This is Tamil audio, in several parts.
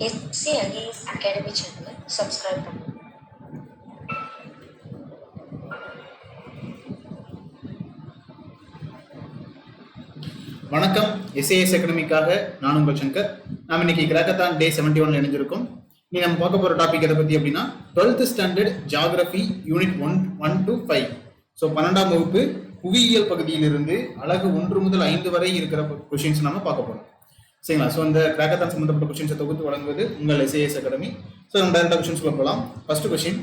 SCIE's Academy channel subscribe பண்ணுங்க. வணக்கம். எஸ்ஏஎஸ் அகாடமிக்காக நான் உங்கள் சங்கர். நாம் இன்னைக்கு கிராக்கத்தான் டே 71 இணைஞ்சிருக்கோம். நீ நம்ம பார்க்க போற டாபிக் எதை பத்தி அப்படின்னா 12th standard geography unit 1 to 5. So 12ஆம் வகுப்பு புவியியல் பகுதியிலிருந்து அலகு 1 முதல் 5 வரை இருக்கிற கொஸ்டின்ஸ் நம்ம பார்க்க போறோம். சரிங்களா? ஸோ இந்த கிராக்கத்தான் சம்பந்தப்பட்ட கொஸ்டின்ஸை தொகுத்து வழங்குவது உங்கள் எஸ்ஏஎஸ் அகாடமி. ஸோ நம்ம டைரக்டா கொஸ்டின்ஸ் போகலாம். First question,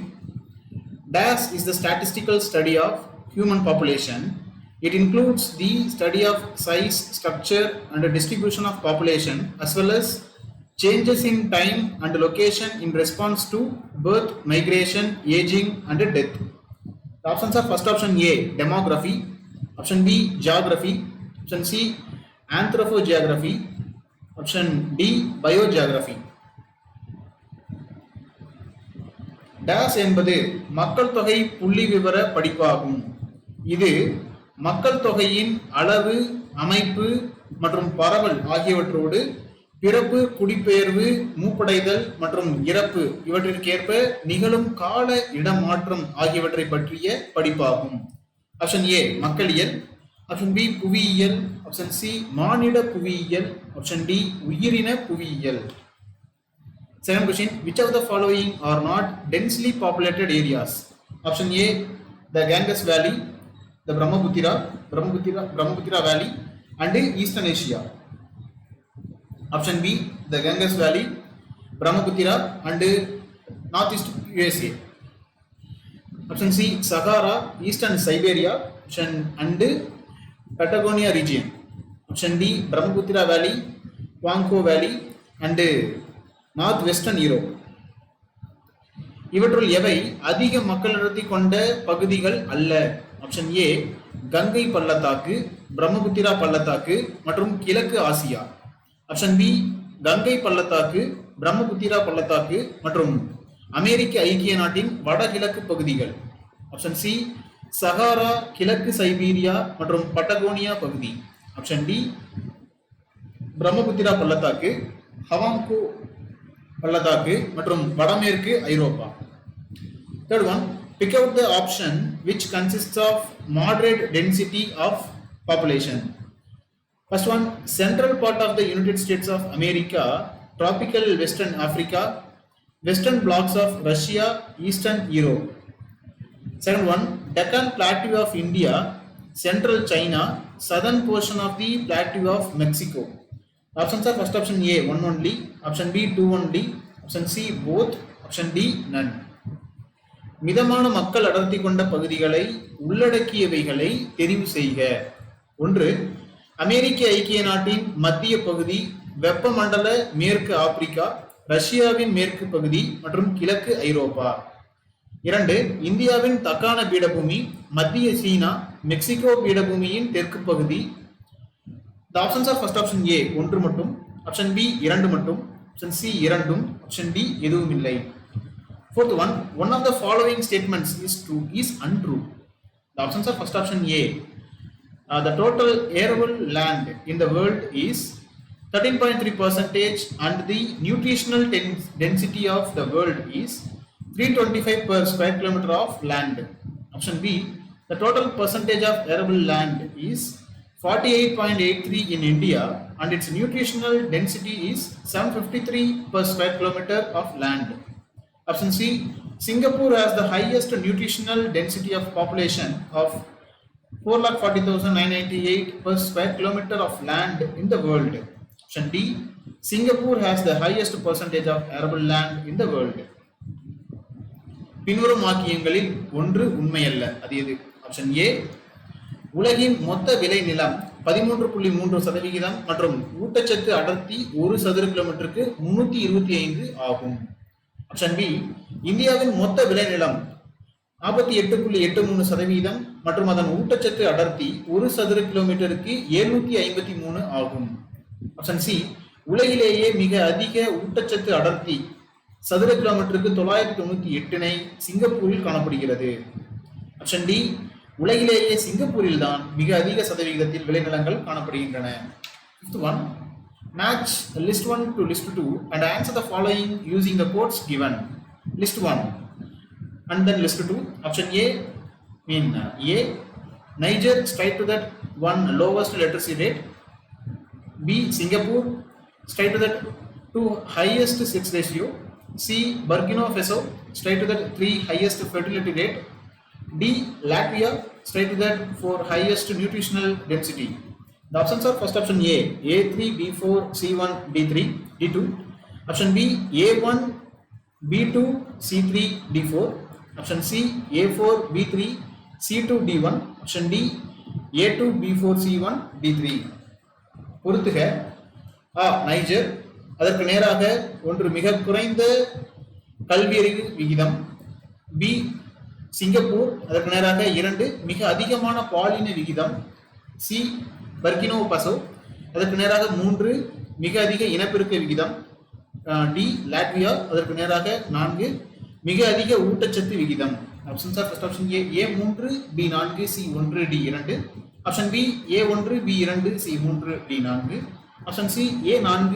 dash is the statistical study of human population. It includes the study of size, structure and distribution of population as well as changes in time and location in response to birth, migration, aging and death. The options are: first option A, demography; option B, geography; option C, anthropogeography; option D, biogeography. Dash என்பது மக்கள் தொகை புள்ளி விவர படிப்பாகும். இது மக்கள் தொகையின் அளவு, அமைப்பு மற்றும் பரவல் ஆகியவற்றோடு பிறப்பு, குடிபெயர்வு, மூப்படைதல் மற்றும் இறப்பு இவற்றிற்கேற்ப நிகழும் கால இடமாற்றம் ஆகியவற்றை பற்றிய படிப்பாகும். ஆப்ஷன் ஏ மக்களியல், ஆப்ஷன் பி புவியியல், ஆப்ஷன் சி மானிட புவியியல், ஆப்ஷன் டி உயிரின புவியியல். Second question, which of the following are not densely populated areas? Option A, the Ganges Valley, the Brahmaputra Valley and Eastern Asia. Option B, the Ganges Valley, Brahmaputra and Northeast USA. Option C, Sahara, Eastern Siberia and Patagonia region. Option D, Brahmaputra Valley, Huanghe Valley and Northwestern Europe. இவற்றுள் எவை அதிக மக்கள் அடர்த்தி கொண்ட பகுதிகள் அல்ல? ஆப்ஷன் ஏ கங்கை பள்ளத்தாக்கு, பிரம்மபுத்திரா பள்ளத்தாக்கு மற்றும் கிழக்கு ஆசியா. ஆப்ஷன் பி கங்கை பள்ளத்தாக்கு, பிரம்மபுத்திரா பள்ளத்தாக்கு மற்றும் அமெரிக்க ஐக்கிய நாட்டின் வடகிழக்கு பகுதிகள். ஆப்ஷன் சி சஹாரா, கிழக்கு சைபீரியா மற்றும் பட்டகோனியா பகுதி. ஆப்ஷன் டி பிரம்மபுத்திரா பள்ளத்தாக்கு, ஹவாங்கோ பள்ளத்தாக்கு மற்றும் வடமேற்கு ஐரோப்பா. Third one, pick out the option which consists of moderate density of population. First one, central part of the United States of America, tropical Western Africa, western blocks of Russia, Eastern Europe. Second one, Deccan Plateau of India, central China, southern portion of the Plateau of Mexico. Options are: first option A 1 only, option B 2 only, option C both, option D none. மிதமான மக்கள் அடர்த்தி கொண்ட பகுதிகளை உள்ளடக்கியவைகளை தெரிவு செய்க. 1, அமெரிக்க ஐக்கிய நாட்டின் மத்திய பகுதி, வெப்பமண்டல மேற்கு ஆப்பிரிக்கா, ரஷ்யாவின் மேற்கு பகுதி மற்றும் கிழக்கு ஐரோப்பா. 2, இந்தியாவின் தக்கான பீடபூமி, மத்திய சீனா, மெக்சிகோ பீடபூமியின் தெற்கு பகுதி. The options are: first option A 1 மட்டும், option B 2 மட்டும், option C 2, option D எதுவும் இல்லை. Fourth one of the following statements is true is untrue. The options are: first option A, the total arable land in the world is 13.3% and the nutritional density of the world is 325 per square kilometer of land. Option B, the total percentage of arable land is 48.83 in India and its nutritional density is 753 per square kilometer of land. Option C, Singapore has the highest nutritional density of population of 440,998 per square kilometer of land in the world. Option D, Singapore has the highest percentage of arable land in the world. பின்வரும் வாக்கியங்களில் ஒன்று உண்மையல்ல. அது எது? ஆப்ஷன் ஏ, உலகின் மொத்த விளை நிலம் 13.3% மற்றும் ஊட்டச்சத்து அடர்த்தி 1 சதுர கிலோமீட்டருக்கு 325 ஆகும். ஆப்ஷன் பி, இந்தியாவின் மொத்த விளைநிலம் 48.83% மற்றும் அதன் ஊட்டச்சத்து அடர்த்தி 1 சதுர கிலோமீட்டருக்கு 753 ஆகும். ஆப்ஷன் சி, உலகிலேயே மிக அதிக ஊட்டச்சத்து அடர்த்தி சதுர கிலோமீட்டருக்கு 998 சிங்கப்பூரில் காணப்படுகிறது. ஆப்ஷன் டி, உலகிலேயே சிங்கப்பூரில் தான் மிக அதிக சதவிகிதத்தில் விளைநிலங்கள் காணப்படுகின்றன. Fifth one, Match list 1 to list 2 and answer the following using the codes given. List 1 and then list 2. Option A mean A. Niger straight to that one lowest literacy rate. B. Singapore straight to that 2 highest sex ratio. C. Burkina Faso straight to that 3 highest fertility rate. D. Latvia straight to that 4 highest nutritional density. The options are first option A, A3, B4, C1, D3, D2. Option B, A1, B2, C3, D4. Option C, A4, B3, C2, D1. Option D, A2, B4, C1, D3. பொறுத்துக A. நைஜர், அதற்கு நேராக ஒன்று மிக குறைந்த கல்வியறிவு விகிதம். B. சிங்கப்பூர், அதற்கு நேராக 2 மிக அதிகமான பாலின விகிதம். C. பர்கினோ பசோ, அதற்கு நேராக 3 மிக அதிக இனப்பெருக்க விகிதம். டி. லாட்வியா, அதற்கு நேராக 4 மிக அதிக ஊட்டச்சத்து விகிதம். Options are first option A A3, B4, C1, D2. Option B A1, B2, C3, D4. Option C A4,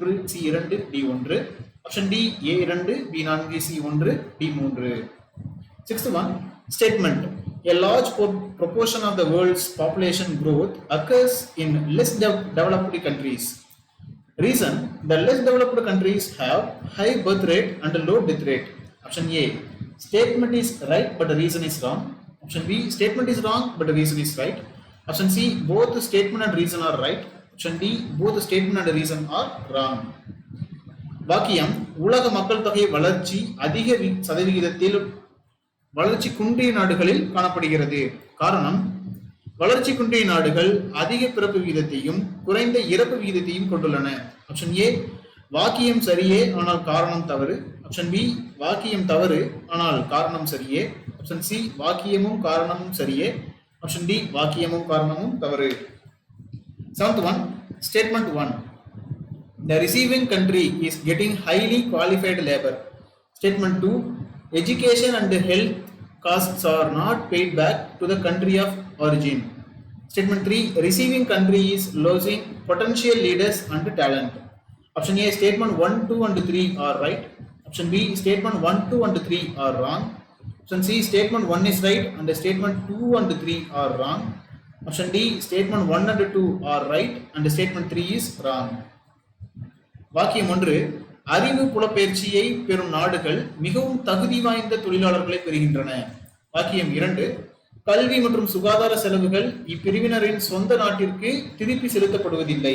B3, C2, D1. Option D A2, B4, C1, D3. Sixth one, statement. A large proportion of the world's population growth occurs in less developed countries. Reason, the less developed countries have high birth rate and low death rate. Option A, statement is right but the reason is wrong. Option B, statement is wrong but the reason is right. Option C, both statement and reason are right. Option D, both statement and reason are wrong. வாக்கியம், உலக மக்கள் தொகை வளர்ச்சி அதிக சதவிகிதத்தில் வளர்ச்சி குன்றிய நாடுகளில் காணப்படுகிறது. காரணம், வளர்ச்சி குன்றிய நாடுகள் அதிக பிறப்பு விகிதத்தையும் குறைந்த இறப்பு விகிதத்தையும் கொண்டுள்ளன. ஆப்ஷன் ஏ, வாக்கியம் சரியே ஆனால் காரணம் தவறு. ஆப்ஷன் பி, வாக்கியம் தவறு ஆனால் காரணம் சரியே. ஆப்ஷன் சி, வாக்கியமும் காரணமும் சரியே. ஆப்ஷன் டி, வாக்கியமும் காரணமும் தவறு. Seventh one, statement 1. The receiving country is getting highly qualified labor. Statement 2. Education and health costs are not paid back to the country of origin. Statement 3. Receiving country is losing potential leaders and talent. Option A, statement 1, 2 and 3 are right. Option B, statement 1, 2 and 3 are wrong. Option C, statement 1 is right and statement 2 and 3 are wrong. Option D, statement 1 and 2 are right and statement 3 is wrong. வாக்கியம் 1. அறிவு புலப்பெயர்ச்சியை பெறும் நாடுகள் மிகவும் தகுதி வாய்ந்த தொழிலாளர்களை பெறுகின்றன. வாக்கியம் 2. கல்வி மற்றும் சுகாதார செலவுகள் இப்பிரிவினரின் சொந்த நாட்டிற்கு திருப்பி செலுத்தப்படுவதில்லை.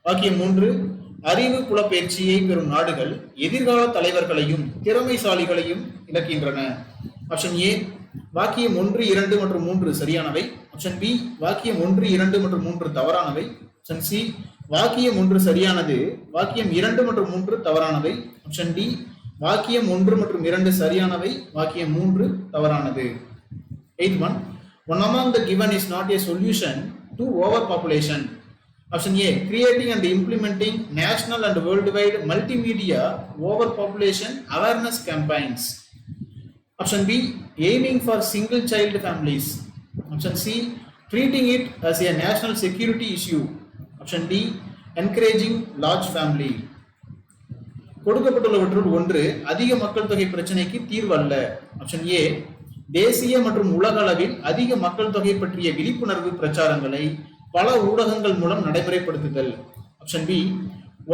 வாக்கியம் 3. அறிவு புலப்பெயர்ச்சியை பெறும் நாடுகள் எதிர்கால தலைவர்களையும் திறமைசாலிகளையும் இழக்கின்றன. ஆப்ஷன் ஏ, வாக்கியம் 1, 2 மற்றும் 3 சரியானவை. ஆப்ஷன் பி, வாக்கியம் 1, 2 மற்றும் 3 தவறானவை. ஆப்ஷன் சி, வாக்கியம் 1 சரியானது, வாக்கியம் 2 மற்றும் 3 தவறானவை. ஆப்ஷன் டி, வாக்கியம் 1 மற்றும் 2 சரியானவை, வாக்கியம் 3 தவறானது. 8th one, one among the given is not a solution to overpopulation. Option A, creating and implementing national and worldwide multimedia overpopulation awareness campaigns. Option B, aiming for single child families. Option C, treating it as a national security issue. Option D, encouraging large family. கொடுக்கப்பட்டுள்ளவற்றுள் ஒன்று அதிக மக்கள் தொகை பிரச்சனைக்கு தீர்வு அல்ல. ஆப்ஷன் ஏ, தேசிய மற்றும் உலக அளவில் அதிக மக்கள் தொகை பற்றிய விழிப்புணர்வு பிரச்சாரங்களை பல ஊடகங்கள் மூலம் நடைமுறைப்படுத்துதல். ஆப்ஷன் பி,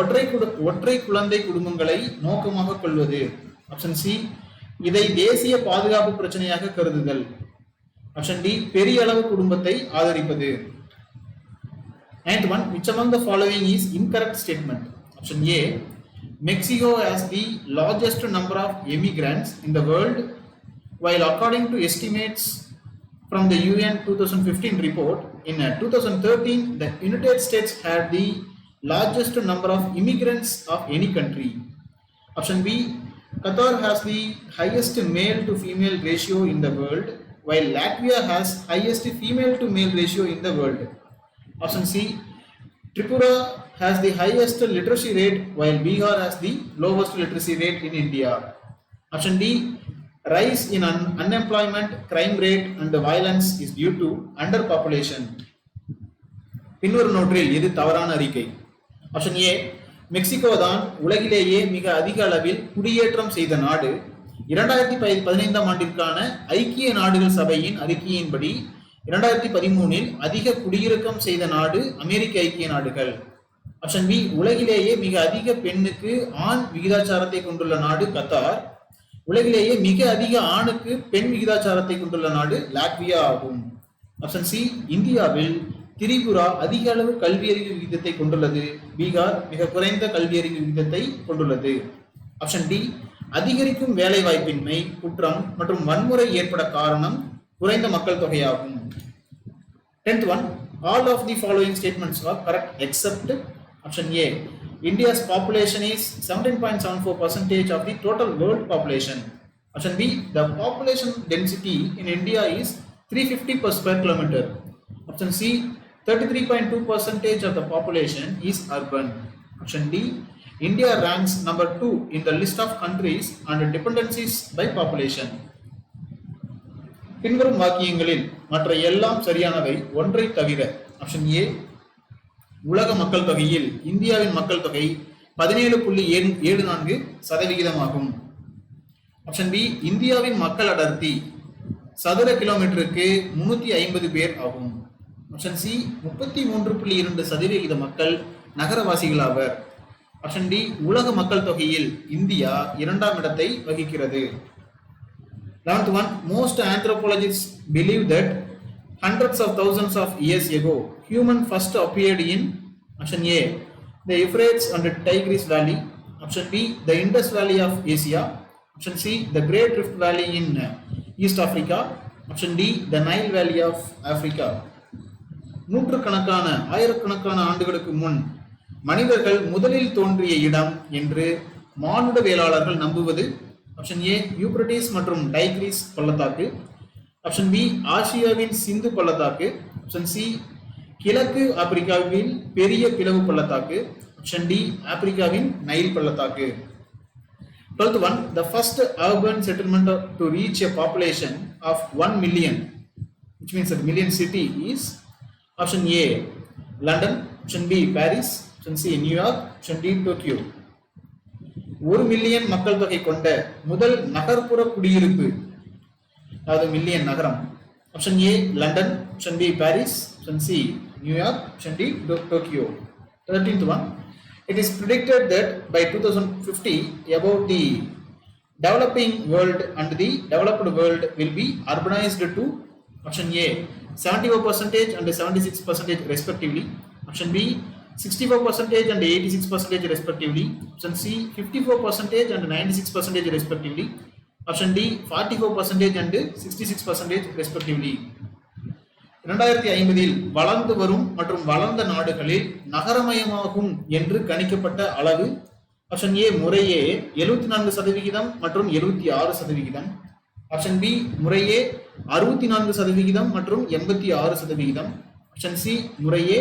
ஒற்றை குழந்தை குடும்பங்களை நோக்கமாக கொள்வது. ஆப்ஷன் சி, இதை தேசிய பாதுகாப்பு பிரச்சனையாக கருதுதல். ஆப்ஷன் டி, பெரிய அளவு குடும்பத்தை ஆதரிப்பது. 9th one, which among the following is incorrect statement? Option A, Mexico has the largest number of immigrants in the world, while according to estimates from the UN 2015 report, in 2013 the United States had the largest number of immigrants of any country. Option B, Qatar has the highest male to female ratio in the world, while Latvia has highest female to male ratio in the world. Option C, Tripura has the highest literacy rate while Bihar has the lowest literacy rate in India. Option D, rise in unemployment, crime rate and violence is due to underpopulation. பின்வரும் நோற்றில் எது தவறான அறிக்கை? ஆப்ஷன் ஏ, மெக்சிகோ தான் உலகிலேயே மிக அதிக அளவில் குடியேற்றம் செய்த நாடு. 2015ஆம் ஆண்டிற்கான ஐக்கிய நாடுகள் சபையின் அறிக்கையின்படி 2013இல் அதிக குடியிறக்கம் செய்த நாடு அமெரிக்க ஐக்கிய நாடுகள். ஆப்ஷன் பி, உலகிலேயே மிக அதிக பெண்ணுக்கு ஆண் விகிதாச்சாரத்தை கொண்டுள்ள நாடு கத்தார். உலகிலேயே மிக அதிக ஆணுக்கு பெண் விகிதாச்சாரத்தை கொண்டுள்ள நாடு லாட்வியா ஆகும். ஆப்ஷன் சி, இந்தியாவில் திரிபுரா அதிக அளவு கல்வியறிவு விகிதத்தை கொண்டுள்ளது. பீகார் மிக குறைந்த கல்வியறிவு விகிதத்தை கொண்டுள்ளது. ஆப்ஷன் டி, அதிகரிக்கும் வேலை வாய்ப்பின்மை, குற்றம் மற்றும் வன்முறை ஏற்பட காரணம் குறைந்த மக்கள் தொகையாகும். 10th one, all of the following statements are correct except option A, India's population is 17.74% of the total world population. Option B, the population density in India is 350 per square kilometer. Option C, 33.2% of the population is urban. Option D, India ranks number 2 in the list of countries and dependencies by population. பின்வரும் வாக்கியங்களில் மற்ற எல்லாம் சரியானவை ஒன்றை தவிர. ஆப்ஷன் ஏ, உலக மக்கள் தொகையில் இந்தியாவின் மக்கள் தொகை 17.74% ஆகும். ஆப்ஷன் பி, இந்தியாவின் மக்கள் அடர்த்தி சதுர கிலோமீட்டருக்கு 350 பேர் ஆகும். ஆப்ஷன் சி, 33.2% மக்கள் நகரவாசிகள் ஆவர். ஆப்ஷன் டி, உலக மக்கள் தொகையில் இந்தியா 2ஆம் இடத்தை வகிக்கிறது. 11th one, most anthropologists believe that hundreds of thousands of years ago, human first appeared in option A, the Euphrates and Tigris Valley. Option B, the Indus Valley of Asia. Option C, the Great Rift Valley in East Africa. Option D, the Nile Valley of Africa. நூற்றுக்கணக்கான ஆயிரக்கணக்கான ஆண்டுகளுக்கு முன் மனிதர்கள் முதலில் தோன்றிய இடம் என்று மானுடவியலாளர்கள் நம்புவது. ஆப்ஷன் ஏ, யூப்ரட்டிஸ் மற்றும் டைக்ரிஸ் பள்ளத்தாக்கு. ஆப்ஷன் பி, ஆசியாவின் சிந்து பள்ளத்தாக்கு. ஆப்ஷன் சி, கிழக்கு ஆப்பிரிக்காவில் பெரிய பிளவு பள்ளத்தாக்கு. ஆப்ஷன் டி, ஆப்பிரிக்காவின் நைல் பள்ளத்தாக்கு. 12th one, the first urban settlement to reach a population of 1 million, which means a million city, is option A, London. Option B, Paris. Option C, New York. Option D, Tokyo. 1 million மக்கள் தொகை கொண்ட முதல் நகர்ப்புற குடியிருப்பு, அதாவது மில்லியன் நகரம். Option A, London. Option B, Paris. Option C, New York. Option D, Tokyo. 13th one, it is predicted that by 2050 about the developing world and the developed world will be urbanized to option A, 74% and 76% respectively. Option B, 64% and 86% respectively. Option C, 54% and 96% respectively. Option D, 44% and 66% respectively. 2050இல் வளர்ந்து வரும் மற்றும் வளர்ந்த நாடுகளில் நகரமயமாகும் என்று கணிக்கப்பட்ட அளவு. ஆப்ஷன் ஏ, முறையே 74% மற்றும் 76%. ஆப்ஷன் பி, முறையே 64% மற்றும் 86%. ஆப்ஷன் சி, முறையே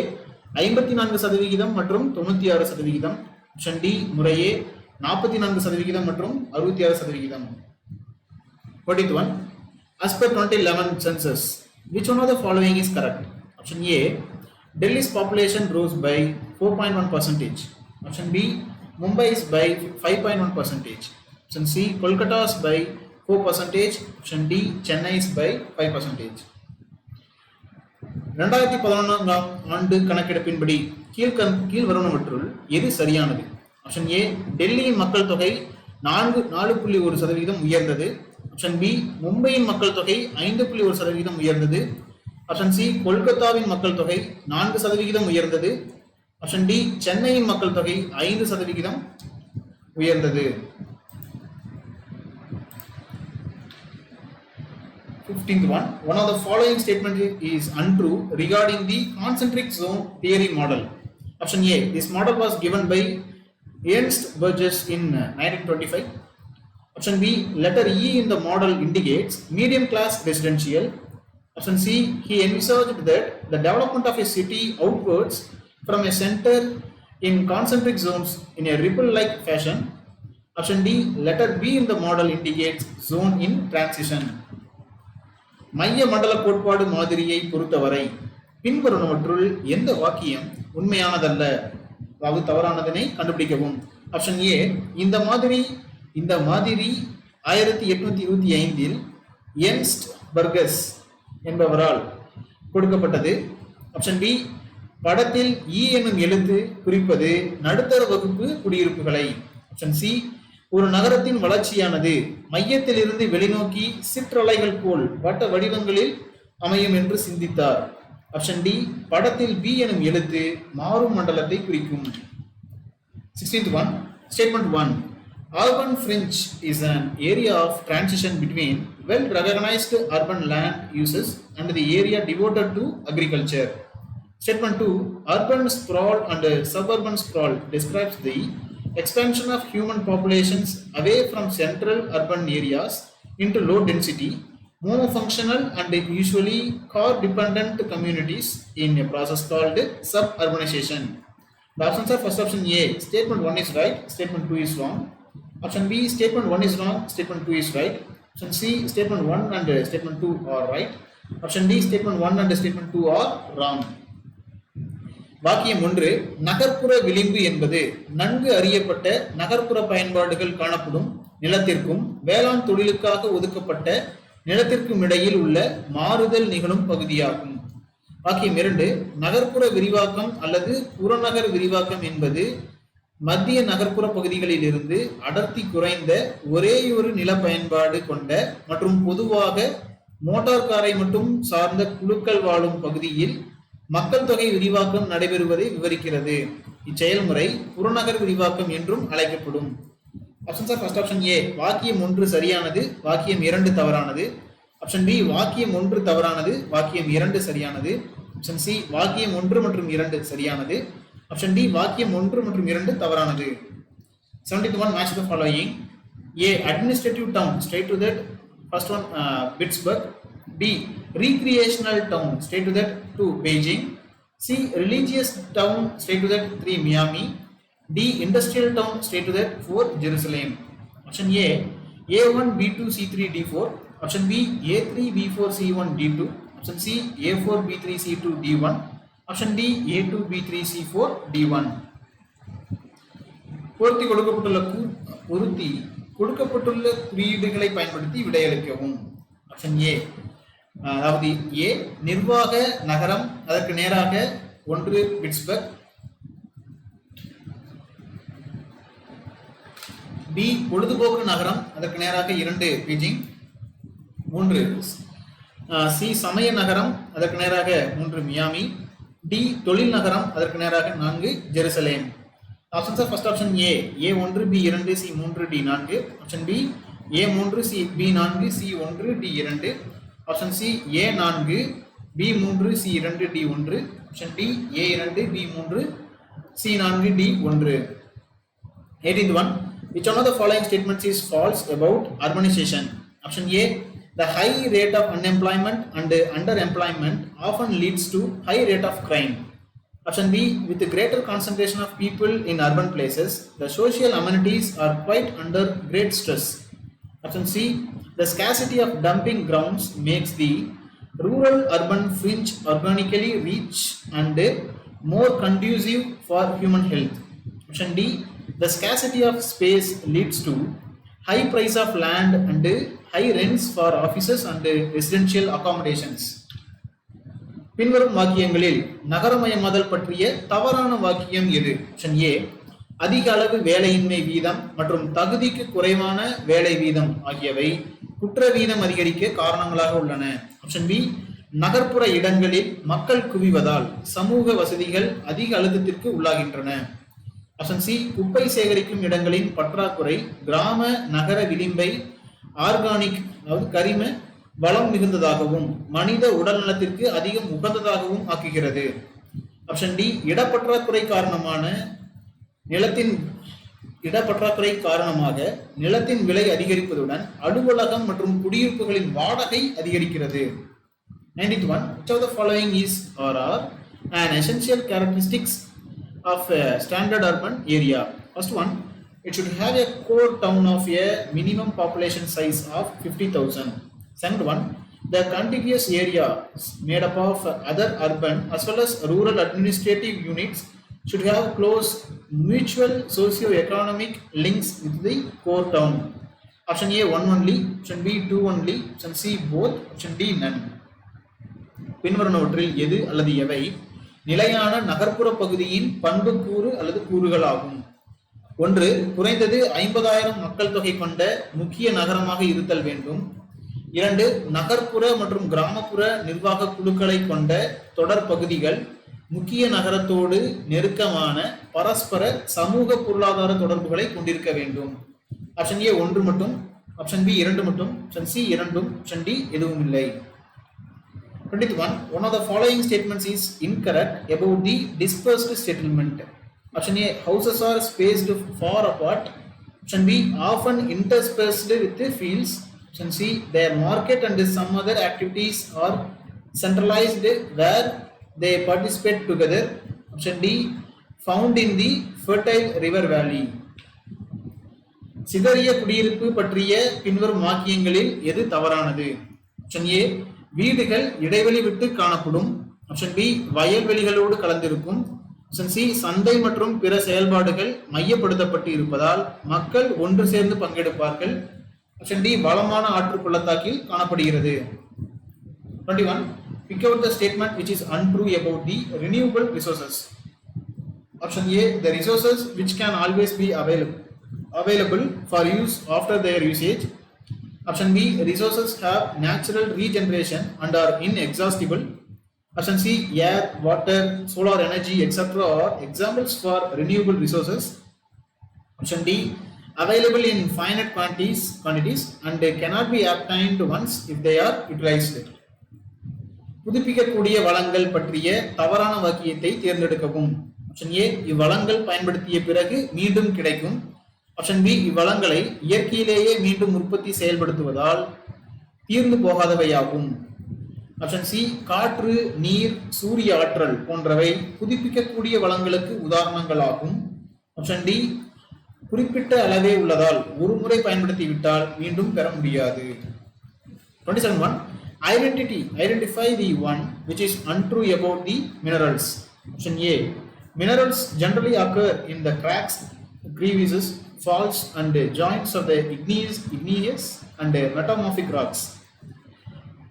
54% மற்றும் 96%. ஆப்ஷன் டி, முறையே 44% மற்றும் 66%. 14th one, as per 2011 census, which one of the following is correct? Option A, Delhi's population rose by 4.1%. Option B, Mumbai's by 5.1%. Option C, Kolkata's by 4%. Option D, Chennai's by 5%. 2011ஆம் ஆண்டு கணக்கெடுப்பின்படி கீழ்வருவனவற்றுள் எது சரியானது? ஆப்ஷன் ஏ, டெல்லியின் மக்கள் தொகை 4.1% உயர்ந்தது. ஆப்ஷன் பி, மும்பையின் மக்கள் தொகை 5.1% உயர்ந்தது. ஆப்ஷன் சி, கொல்கத்தாவின் மக்கள் தொகை 4% உயர்ந்தது. ஆப்ஷன் டி, சென்னையின் மக்கள் தொகை 5% உயர்ந்தது. 15th one, one of the following statements is untrue regarding the concentric zone theory model. Option A, this model was given by Ernst Burgess in 1925. Option B, letter E in the model indicates medium class residential. Option C, he envisaged that the development of a city outwards from a center in concentric zones in a ripple-like fashion. Option D, letter B in the model indicates zone in transition. மைய மண்டல கோட்பாடு மாதிரியை பொறுத்தவரை பின்வருவனவற்றுள் எந்த வாக்கியம் உண்மையானதல்ல? அதாவது தவறானதனை கண்டுபிடிக்கவும். ஆப்ஷன் ஏ, இந்த மாதிரி 1825 எர்ன்ஸ்ட் பர்கஸ் என்பவரால் கொடுக்கப்பட்டது. ஆப்ஷன் பி, படத்தில் இ என்னும் எழுத்து குறிப்பது நடுத்தர வகுப்பு குடியிருப்புகளை. ஆப்ஷன் சி, ஒரு நகரத்தின் வளர்ச்சியானது மையத்திலிருந்து வெளிநோக்கி சிற்றலைகள் போல் வட்ட வடிவங்களில் அமையும் என்று சிந்தித்தார். ஆப்ஷன் டி, படத்தில் பி எனும் எழுத்து மாறும் மண்டலத்தை குறிக்கும். 16th one, statement 1. Urban fringe is an area of transition between well-recognized urban land uses and the area devoted to agriculture. Statement 2. Urban sprawl and suburban sprawl describes the expansion of human populations away from central urban areas into low-density, monofunctional and usually car-dependent communities in a process called suburbanization. The options are: first option A, statement 1 is right, statement 2 is wrong. Option B, statement 1 is wrong, statement 2 is right. Option C, statement 1 and statement 2 are right. Option D, statement 1 and statement 2 are wrong. வாக்கியம் 1. நகர்ப்புற விளிம்பு என்பது நன்கு அறியப்பட்ட நகர்ப்புற பயன்பாடுகள் காணப்படும் நிலத்திற்கும் வேளாண் தொழிலுக்காக ஒதுக்கப்பட்ட நிலத்திற்கும் இடையில் உள்ள மாறுதல் நிகழும் பகுதியாகும். வாக்கியம் 2. நகர்ப்புற விரிவாக்கம் அல்லது புறநகர் விரிவாக்கம் என்பது மத்திய நகர்ப்புற பகுதிகளில் இருந்து அடர்த்தி குறைந்த ஒரேயொரு நில பயன்பாடு கொண்ட மற்றும் பொதுவாக மோட்டார் காரை மட்டும் சார்ந்த குழுக்கள் வாழும் பகுதியில் மக்கள் தொகை விரிவாக்கம் நடைபெறுவதை விவரிக்கிறது. இச்செயல்முறை புறநகர் விரிவாக்கம் என்றும் அழைக்கப்படும். ஆப்ஷன்ஸ் ஆர்: ஃபர்ஸ்ட் ஆப்ஷன் ஏ, வாக்கியம் 1 சரியானது, வாக்கியம் 2 தவறானது. ஆப்ஷன் பி, வாக்கியம் 1 தவறானது, வாக்கியம் 2 சரியானது. ஆப்ஷன் சி, வாக்கியம் 1 மற்றும் 2 சரியானது. ஆப்ஷன் டி, வாக்கியம் 1 மற்றும் 2 தவறானது. 71 match the following. A, administrative town, straight to that, first one Pittsburgh. B, recreational town, straight to that 2 Beijing. C, religious town, straight to that 3 Miami. D, industrial town, straight to that 4 Jerusalem. Option A, A1 B2 C3 D4. Option B, A3 B4 C1 D2. Option C, A4 B3 C2 D1. Option D, A2 B3 C4 D1. பொருத்தி கொடுக்கப்பட்டுள்ள குறியீடுகளை பயன்படுத்தி விடையளிக்கவும். ஆப்ஷன் ஏ, அதாவது ஏ, நிர்வாக நகரம், அதற்கு நேராக 1 பிட்ஸ்பர்க். பி, பொழுதுபோக்கு நகரம், அதற்கு நேராக 2 பீஜிங் 3. சி, சமய நகரம், அதற்கு நேராக 3 மியாமி. டி, தொழில் நகரம், அதற்கு நேராக 4 Jerusalem. Options are: first option A, A1 B2 C3 D4. Option B, A3 C B4 C1 D2. Option C, A4 B3 C2 D1. Option D, A2 B3 C4 D1. 18th one. Which one of the following statements is false about urbanization? Option A, the high rate of unemployment and underemployment often leads to high rate of crime. Option B, with the greater concentration of people in urban places, the social amenities are quite under great stress. Option C, the scarcity of dumping grounds makes the rural urban fringe organically rich and more conducive for human health. Option D, the scarcity of space leads to high price of land and high rents for offices and residential accommodations. பின்வரும் வாக்கியங்களில் நகரமயமாதல் பற்றிய தவறான வாக்கியம் எது? ஆப்ஷன் ஏ, அதிக அளவு வேலையின்மை வீதம் மற்றும் தகுதிக்கு குறைவான வேலை வீதம் ஆகியவை குற்ற வீதம் அதிகரிக்க காரணங்களாக உள்ளன. ஆப்ஷன் பி, நகர்ப்புற இடங்களில் மக்கள் குவிவதால் சமூக வசதிகள் அதிக அழுத்தத்திற்கு உள்ளாகின்றன. ஆப்ஷன் சி, குப்பை சேகரிக்கும் இடங்களின் பற்றாக்குறை கிராம நகர விளிம்பை ஆர்கானிக், அதாவது கரிம வளம் மிகுந்ததாகவும் மனித உடல் நலத்திற்கு அதிகம் உகந்ததாகவும் ஆக்குகிறது. ஆப்ஷன் டி, இடப்பற்றாக்குறை காரணமாக நிலத்தின் விலை அதிகரிப்பதுடன் அலுவலகம் மற்றும் குடியிருப்புகளின் வாடகை அதிகரிக்கிறது. 19th one. Which of the following is or are an essential characteristics of a standard urban area? First one, it should have a core town of a minimum population size of 50,000. Second one, the contiguous area made up of other urban as well as rural administrative units should have close mutual socio-economic links with the core town. Option A 1 only, option B 2 only, option C both, option D none. பின்வருவனவற்றில் எது அல்லது எவை நிலையான நகர்ப்புற பகுதியின் பண்புக்கூறு அல்லது கூறுகள் ஆகும்? 1. குறைந்தது 50,000 மக்கள் தொகை கொண்ட முக்கிய நகரமாக இருத்தல் வேண்டும். 2. நகர்ப்புற மற்றும் கிராமப்புற நிர்வாக குழுக்களை கொண்ட தொடர் பகுதிகள் முக்கிய நகரத்தோடு நெருக்கமான பரஸ்பர சமூக பொருளாதார தொடர்புகளை கொண்டிருக்க வேண்டும். ஆப்ஷன் ஏ 1 மட்டும், ஆப்ஷன் பி 2 மட்டும், ஆப்ஷன் சி 2, ஆப்ஷன் டி எதுவும் இல்லை. 21. One of the following statements is incorrect about the dispersed settlement. Option A, houses are spaced far apart. Option B, often interspersed with the fields. Option C, their market and some other activities are centralized where they participate together. Option D, found in the fertile river valley. சிதறிய குடியிருப்பு பற்றிய பின்வரும் வாக்கியங்களில் எது தவறானது? ஆப்ஷன் ஏ, வீடுகள் இடைவெளி விட்டு காணப்படும். ஆப்ஷன் பி, வயல்வெளிகளோடு கலந்திருக்கும். ஆப்ஷன் சி, சந்தை மற்றும் பிற செயல்பாடுகள் மையப்படுத்தப்பட்டு இருப்பதால் மக்கள் ஒன்று சேர்ந்து பங்கெடுப்பார்கள். ஆப்ஷன் டி, வளமான ஆற்று பள்ளத்தாக்கில் காணப்படுகிறது. 21. Pick out the statement which is untrue about the renewable resources. Option A, the resources which can always be available for use after their usage. Option B, resources have natural regeneration and are inexhaustible. Option C, air, water, solar energy, etc. are examples for renewable resources. Option D, available in finite quantities and cannot be obtained once if they are utilized. புதுப்பிக்கக்கூடிய வளங்கள் பற்றிய தவறான வாக்கியத்தை தேர்ந்தெடுக்கவும். ஆப்ஷன் ஏ, இவ்வளங்கள் பயன்படுத்திய பிறகு மீண்டும் கிடைக்கும். ஆப்ஷன் பி, இவ்வளங்களை இயற்கையிலேயே மீண்டும் உற்பத்தி செயல்படுத்துவதால் தீர்ந்து போகாதவையாகும். ஆப்ஷன் சி, காற்று, நீர், சூரிய ஆற்றல் போன்றவை புதுப்பிக்கக்கூடிய வளங்களுக்கு உதாரணங்களாகும். ஆப்ஷன் டி, குறிப்பிட்ட அளவே உள்ளதால் ஒரு முறை பயன்படுத்திவிட்டால் மீண்டும் பெற முடியாது. 27. Identify the one which is untrue about the minerals. Option A, minerals generally occur in the cracks, crevices, faults and joints of the igneous and metamorphic rocks.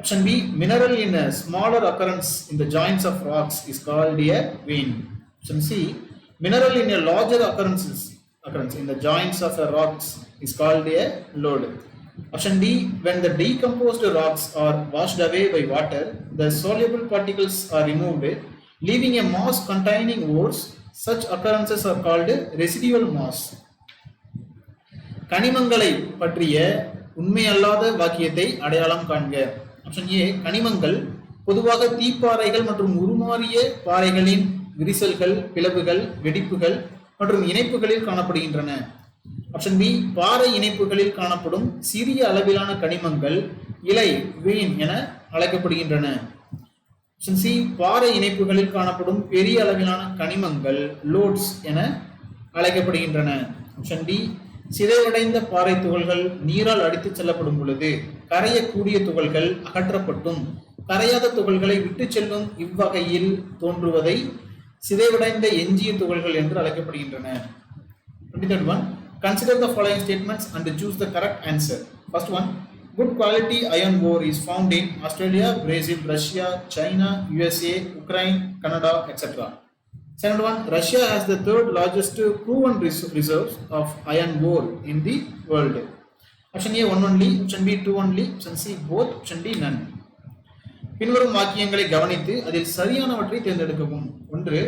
Option B, mineral in a smaller occurrence in the joints of rocks is called a vein. Option C, mineral in a larger occurrence in the joints of the rocks is called a lode. Option D, when the decomposed rocks are washed away by water, the soluble particles are removed, leaving a mass containing ores. Such occurrences are called residual mass. கனிமங்களை பற்றிய உண்மையல்லாத வாக்கியத்தை அடையாளம் காண்க. ஆப்ஷன் ஏ, கனிமங்கள் பொதுவாக தீப்பாறைகள் மற்றும் உருமாறிய பாறைகளின் விரிசல்கள், பிளவுகள், வெடிப்புகள் மற்றும் இணைப்புகளில் காணப்படுகின்றன. ஆப்ஷன் பி, பாறை இணைப்புகளில் காணப்படும் சிறிய அளவிலான கனிமங்கள் இலை வெயின் என அழைக்கப்படுகின்றன. ஆப்ஷன் சி, பாறை இணைப்புகளில் காணப்படும் பெரிய அளவிலான கனிமங்கள் லோட்ஸ் என அழைக்கப்படுகின்றன. ஆப்ஷன் டி, சிதைவடைந்த பாறை துகள்கள் நீரால் அடித்துச் செல்லப்படும் பொழுது கரையக்கூடிய துகள்கள் அகற்றப்பட்டும் கரையாத துகள்களை விட்டு செல்லும் இவ்வகையில் தோன்றுவதை சிதைவடைந்த எஞ்சிய துகள்கள் என்று அழைக்கப்படுகின்றன. 23. Consider the following statements and choose the correct answer. First one, good quality iron ore is found in Australia, Brazil, Russia, China, USA, Ukraine, Canada, etc. Second one, Russia has the third largest proven reserves of iron ore in the world. Option A 1 only, option B 2 only, option C both, option D none. பின்வரும் வாக்கியங்களை கவனித்து அதில் சரியானவற்றை தேர்ந்தெடுக்கவும். 1.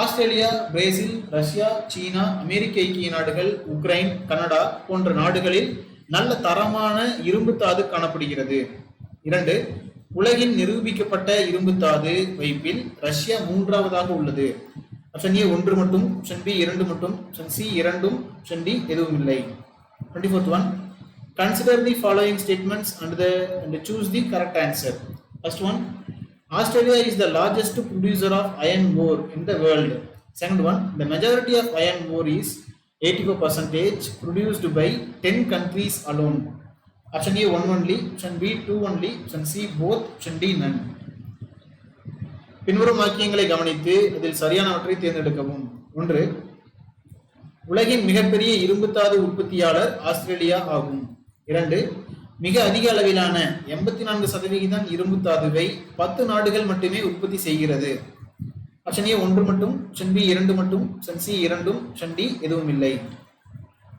ஆஸ்திரேலியா, பிரேசில், ரஷ்யா, சீனா, அமெரிக்க ஐக்கிய நாடுகள், உக்ரைன், கனடா போன்ற நாடுகளில் நல்ல தரமான இரும்புத்தாது காணப்படுகிறது. 2. உலகின் நிரூபிக்கப்பட்ட இரும்புத்தாது வைப்பில் ரஷ்யா 3வதாக உள்ளது. ஆப்ஷன் ஏ 1 மட்டும், ஆப்ஷன் பி 2 மட்டும், ஆப்ஷன் சி 2, ஆப்ஷன் டி எதுவும் இல்லை. 24th one, consider the following statements and choose the correct answer. First one, Australia is the largest producer of iron ore in the world. Second one, the majority of iron ore is 84% produced by 10 countries alone. Option A 1 only, option B 2 only, option C both, option D none. பின்வரும் வாக்கியங்களை கவனித்து அதில் சரியானவற்றை தேர்ந்தெடுக்கவும். 1. உலகின் மிகப்பெரிய இரும்புத்தாது உற்பத்தியாளர் ஆஸ்திரேலியா ஆகும். 2. மிக அதிக அளவிலான 84% இரும்புத்தாதுவை 10 நாடுகள் மட்டுமே உற்பத்தி செய்கிறது. ஆப்ஷன் ஏ 1 மட்டும், ஆப்ஷன் பி 2 மட்டும், ஆப்ஷன் சி 2, ஆப்ஷன் டி எதுவும் இல்லை.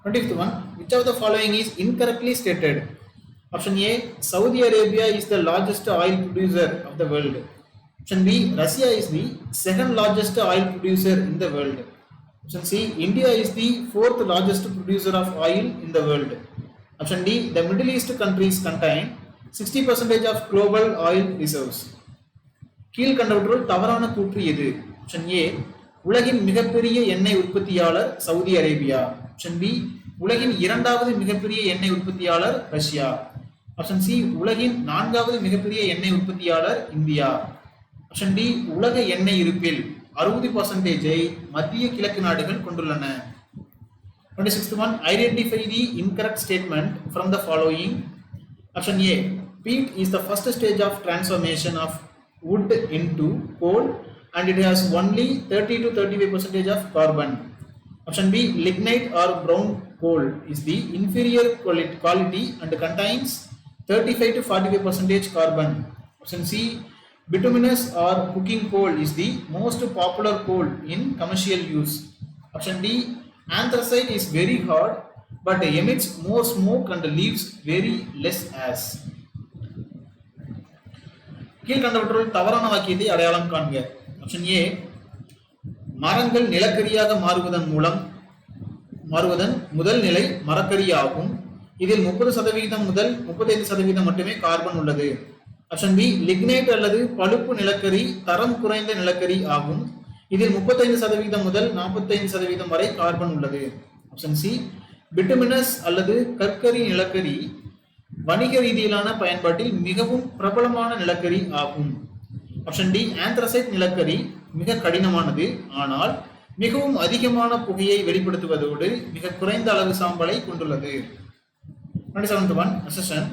25th one, which of the following is incorrectly stated? Option A, Saudi Arabia is the largest oil producer of the world. Option B, Russia is the second largest oil producer in the world. Option C, India is the fourth largest producer of oil in the world. Option D, the Middle East countries contain 60% of global oil reserves. கீழ்கண்டவற்றுள் தவறான கூற்று எது? ஆப்ஷன் ஏ, உலகின் மிகப்பெரிய எண்ணெய் உற்பத்தியாளர் சவுதி அரேபியா. ஆப்ஷன் பி, உலகின் 2வது மிகப்பெரிய எண்ணெய் உற்பத்தியாளர் ரஷ்யா. ஆப்ஷன் சி, உலகின் 4வது மிகப்பெரிய எண்ணெய் உற்பத்தியாளர் இந்தியா. ஆப்ஷன் டி, உலக எண்ணெய் இருப்பில் 60% மத்திய கிழக்கு நாடுகள் கொண்டுள்ளன. 26th one, identify the incorrect statement from the following. Option A, peat is the first stage of transformation of wood into coal and it has only 30 to 35% of carbon. Option B, lignite or brown coal is the inferior quality and contains 35 to 45% carbon. Option C, bituminous or cooking coal is the most popular coal in commercial use. Option D, anthracite is very hard but emits more smoke and leaves very less ash. கீழ்கண்டவற்றுள் தவறான வாக்கியத்தை அடையாளம் காண்க. ஆப்ஷன் ஏ, மரங்கள் நிலக்கரியாக மாறுவதன் முதல் நிலை மரக்கரி ஆகும். இதில் 30% முதல் 35% மட்டுமே கார்பன் உள்ளது. ஆப்ஷன் பி, லிக்னைட் அல்லது பழுப்பு நிலக்கரி தரம் குறைந்த நிலக்கரி ஆகும். இதில் 35% முதல் 45% வரை கார்பன் உள்ளது. ஆப்ஷன் சி, பிட்டுமினஸ் அல்லது கற்கரி நிலக்கரி வணிக ரீதியிலான பயன்பாட்டில் மிகவும் பிரபலமான நிலக்கரி ஆகும். ஆப்ஷன் டி, ஆந்த்ரசைட் நிலக்கரி மிக கடினமானது ஆனால் மிகவும் அதிகமான புகையை வெளிப்படுத்துவதோடு மிக குறைந்த அளவு சாம்பலை கொண்டுள்ளது. 27th one, assertion,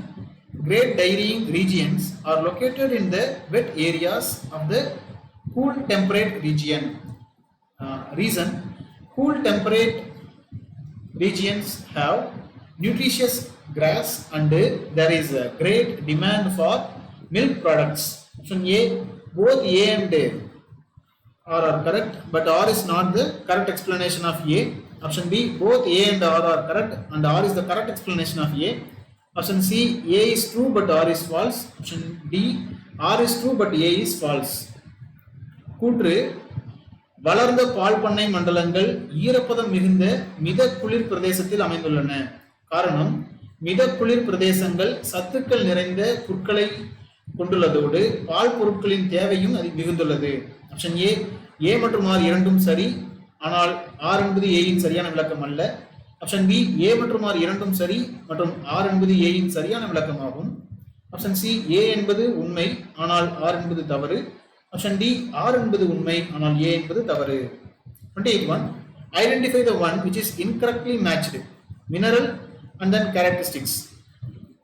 great dairying regions are located in the wet areas of the cool temperate region. Reason, cool temperate regions have nutritious grass and there is a great demand for milk products. Option A, both A and R are correct but R is not the correct explanation of A. Option B, both A and R are correct and R is the correct explanation of A. Option C, A is true but R is false. Option D, R is true but A is false. கூற்று, வளர்ந்த பால் பண்ணை மண்டலங்கள் ஈரப்பதம் மிகுந்த மித குளிர் பிரதேசத்தில் அமைந்துள்ளன. காரணம், மித குளிர் பிரதேசங்கள் சத்துக்கள் நிறைந்த புற்களை கொண்டுள்ளதோடு பால் பொருட்களின் தேவையும் அது மிகுந்துள்ளது. ஆப்ஷன் ஏ, ஏ மற்றும் ஆர் இரண்டும் சரி ஆனால் ஆர் என்பது ஏயின் சரியான விளக்கம் அல்ல. ஆப்ஷன் பி, ஏ மற்றும் ஆர் இரண்டும் சரி மற்றும் ஆர் என்பது ஏயின் சரியான விளக்கமாகும். ஆப்ஷன் சி, ஏ என்பது உண்மை ஆனால் ஆர் என்பது தவறு. ஆப்ஷன் டி, ஆர் என்பது உண்மை ஆனால் ஏ என்பது தவறு. 28th one, identify the one which is incorrectly matched. Mineral and then characteristics.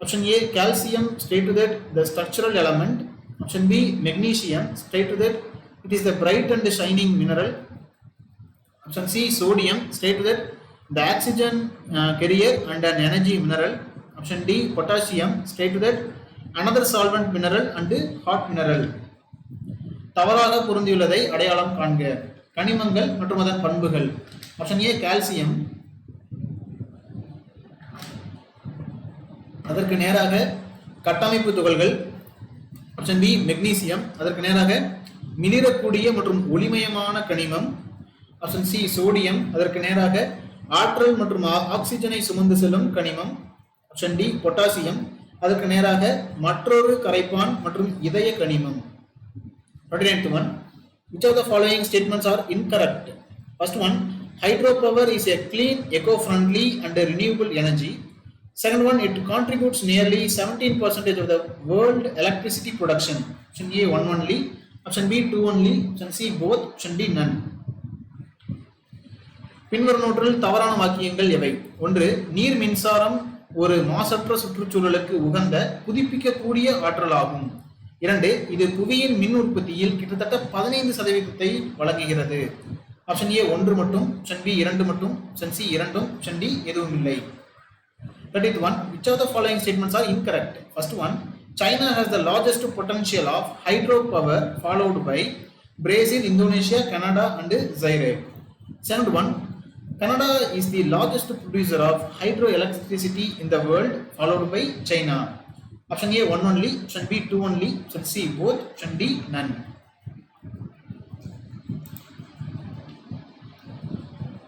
Option A, calcium, straight to that the structural element. Option B, magnesium, straight to that it is the bright and shining mineral. Option C, sodium, straight to that the oxygen carrier and an energy mineral. Option D, potassium, straight to that another solvent mineral and hot mineral. தவறாக பொருந்தியுள்ளதை அடையாளம் காண்க. கனிமங்கள் மற்றும் அதன் பண்புகள். ஆப்ஷன் ஏ, கால்சியம், அதற்கு நேராக கட்டமைப்பு துகள்கள். ஆப்ஷன் பி, மெக்னீசியம், அதற்கு நேராக மிளிரக்கூடிய மற்றும் ஒளிமயமான கனிமம். ஆப்ஷன் சி, சோடியம், அதற்கு நேராக ஆற்றல் மற்றும் ஆக்சிஜனை சுமந்து செல்லும் கனிமம். ஆப்ஷன் டி, பொட்டாசியம், அதற்கு நேராக மற்றொரு கரைப்பான் மற்றும் இதய கனிமம். 29th one, which of the following statements are incorrect? First one, hydropower is a clean, eco-friendly and a renewable energy. Second one, it contributes nearly 17% of the world electricity production. Option A, 1 only. Option B, 2 only. Option C, both. Option D, none. பின்வருவனவற்றில் தவறான வாக்கியங்கள் எவை? 1, நீர் மின்சாரம் ஒரு மாசற்ற சுற்றுச்சூழலுக்கு உகந்த புதுப்பிக்கக்கூடிய ஆற்றல் ஆகும். 2 இது புவியின் மின் உற்பத்தியில் கிட்டத்தட்ட 15% வழங்குகிறது. ஆப்ஷன் ஏ 1 மட்டும், ஆப்ஷன் பி 2 மட்டும், ஆப்ஷன் சி 2, ஆப்ஷன் டி எதுவும் இல்லை. 31 which of the following statements are incorrect? First one, China has the largest potential of hydropower followed by Brazil, Indonesia, Canada and Zaire. Second one, Canada is the largest producer of hydroelectricity in the world followed by China. Option A 1 only, option B 2 only, option C both, option D none.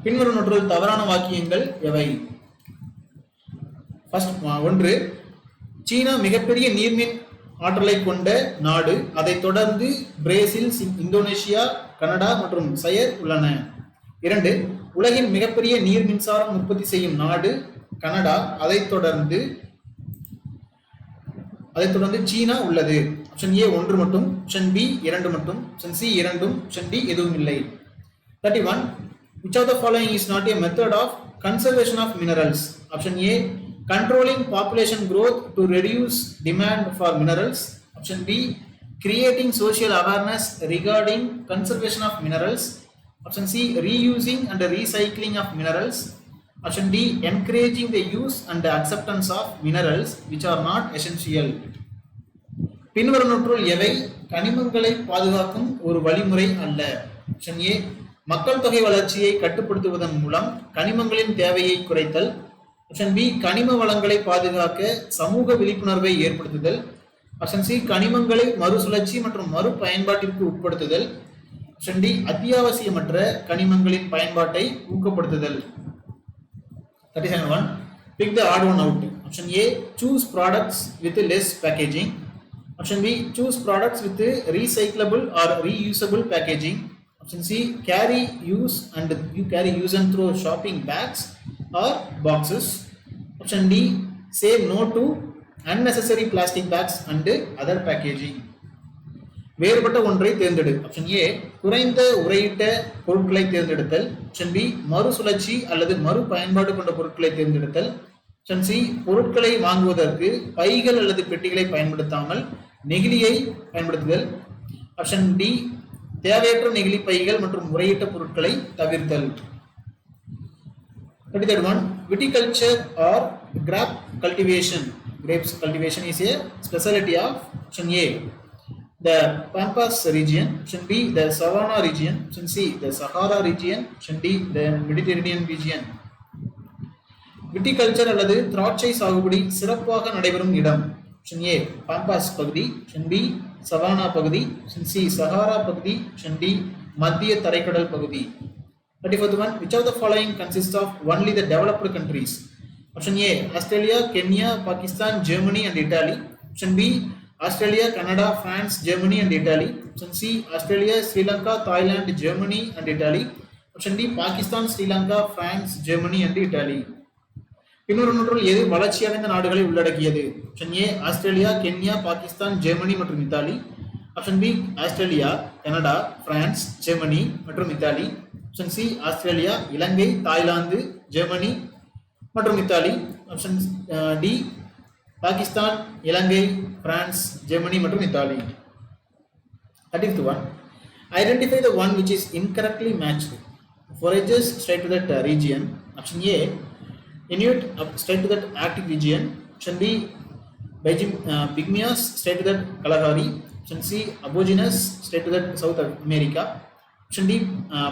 பின்வரும் நூற்றில் தவறான வாக்கியங்கள் எவை? ஃபர்ஸ்ட் 1, சீனா மிகப்பெரிய நீர்மின் ஆற்றலை கொண்ட நாடு. அதைத் தொடர்ந்து பிரேசில், இந்தோனேஷியா, கனடா மற்றும் சயர் உள்ளன. 2, உலகின் மிகப்பெரிய நீர் மின்சாரம் உற்பத்தி செய்யும் நாடு கனடா. அதைத் தொடர்ந்து சீனா உள்ளது. ஆப்ஷன் ஏ 1 மட்டும், ஆப்ஷன் பி 2 மட்டும், ஆப்ஷன் சி 2, ஆப்ஷன் டி எதுவும் இல்லை. 31 which of the following is not a method of conservation of minerals? Option A, controlling population growth to reduce demand for minerals. Option B, creating social awareness regarding conservation of minerals. Option C, reusing and recycling of minerals. Option D, encouraging the use and acceptance of minerals which are not essential. பின்வருவனற்றுள் எவை கனிமங்களை பாதுகாக்கும் ஒரு வழிமுறை அல்ல? ஆப்ஷன் ஏ, மக்கள் தொகை வளர்ச்சியை கட்டுப்படுத்துவதன் மூலம் கனிமங்களின் தேவையை குறைத்தல். ஆப்ஷன் பி, கனிம வளங்களை பாதுகாக்க சமூக விழிப்புணர்வை ஏற்படுத்துதல். ஆப்ஷன் சி, கனிமங்களை மறுசுழற்சி மற்றும் மறு பயன்பாட்டிற்கு உட்படுத்துதல். ஆப்ஷன் டி, அத்தியாவசியமற்ற கனிமங்களின் பயன்பாட்டை ஊக்கப்படுத்துதல். 37 pick the odd one out. Option A, choose products with less packaging. Option B, choose products with recyclable or reusable packaging. Option C, carry use and throw shopping bags or boxes. Option D, say no to unnecessary plastic bags and other packaging. வேறுபட்ட ஒன்றை தேர்ந்தெடு. ஆப்ஷன் ஏ, குறைந்த உரையிட்ட பொருட்களை தேர்ந்தெடுத்தல். ஆப்ஷன் பி, மறுசுழற்சி அல்லது மறு பயன்பாடு கொண்ட பொருட்களை தேர்ந்தெடுத்தல். ஆப்ஷன் சி, பொருட்களை வாங்குவதற்கு பைகள் அல்லது பெட்டிகளை பயன்படுத்தாமல் நெகிழியை பயன்படுத்துதல். ஆப்ஷன் டி, தேவையற்ற நெகிழி பைகள் மற்றும் முறையிட்ட பொருட்களை தவிர்த்தல். 31 viticulture or grape cultivation. Grapes cultivation is a specialty of option A, the Pampas region. Option B, the Savannah region. Option C, the Sahara region. Option D, the Mediterranean region. விட்டிகல்ச்சர் அல்லது திராட்சை சாகுபடி சிறப்பாக நடைபெறும் இடம். ஆப்ஷன் ஏ, பாம்பாஸ் பகுதி. ஆப்ஷன் பி, சவானா பகுதி. ஆப்ஷன் சி, சஹாரா பகுதி. ஆப்ஷன் டி, மத்திய தரைக்கடல் பகுதி. 34th which of the following consists of only the developed countries? Option A, Australia, Kenya, Pakistan, Germany and Italy. Option B, Australia, Canada, France, Germany and Italy. Option C, Australia, Sri Lanka, Thailand, Germany and Italy. Option D, Pakistan, Sri Lanka, France, Germany and Italy. பின்வருவனற்றுள் எது வளர்ச்சியடைந்த நாடுகளை உள்ளடக்கியது? Option A, Australia, Kenya, Pakistan, Germany மற்றும் Italy. Option B, Australia, Canada, France, Germany மற்றும் Italy. Option C, Australia, Ilangai, Thailand, Germany மற்றும் Italy. Option D, Pakistan, Ilangai, France, Germany மற்றும் Italy. 35 identify the one which is incorrectly matched. Forages straight to that region. Option A, Inuit straight to that Arctic region. Option B, Pygmies straight to that Kalahari. Option C, Aborigines straight to that South America. Option D,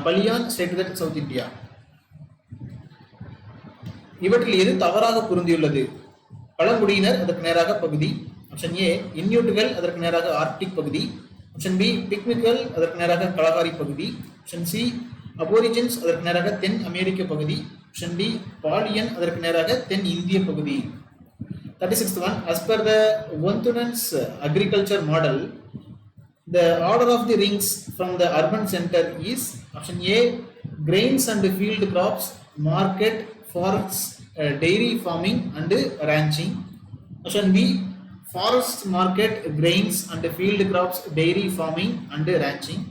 Palian straight to that South India. இவற்றில் எது தவறாக பொருந்தியுள்ளது? பழங்குடியினர் அதற்கு நேராக பகுதி. ஆப்ஷன் ஏ, இன்யூட்டுகள் அதற்கு நேராக ஆர்க்டிக் பகுதி. ஆப்ஷன் பி, பிக்மிக்கள் அதற்கு நேராக கலகாரி பகுதி. ஆப்ஷன் சி, அபோரிஜின்ஸ் அதற்கு நேராக தென் அமெரிக்க பகுதி. ஆப்ஷன் டி, பாலியன் அதற்கு நேராக தென் இந்திய பகுதி. 36th as per the Vontunan's agriculture model, the order of the rings from the urban center is option A, grains and field crops, market, forests, dairy farming and ranching. Option B, forest, market, grains and field crops, dairy farming and ranching.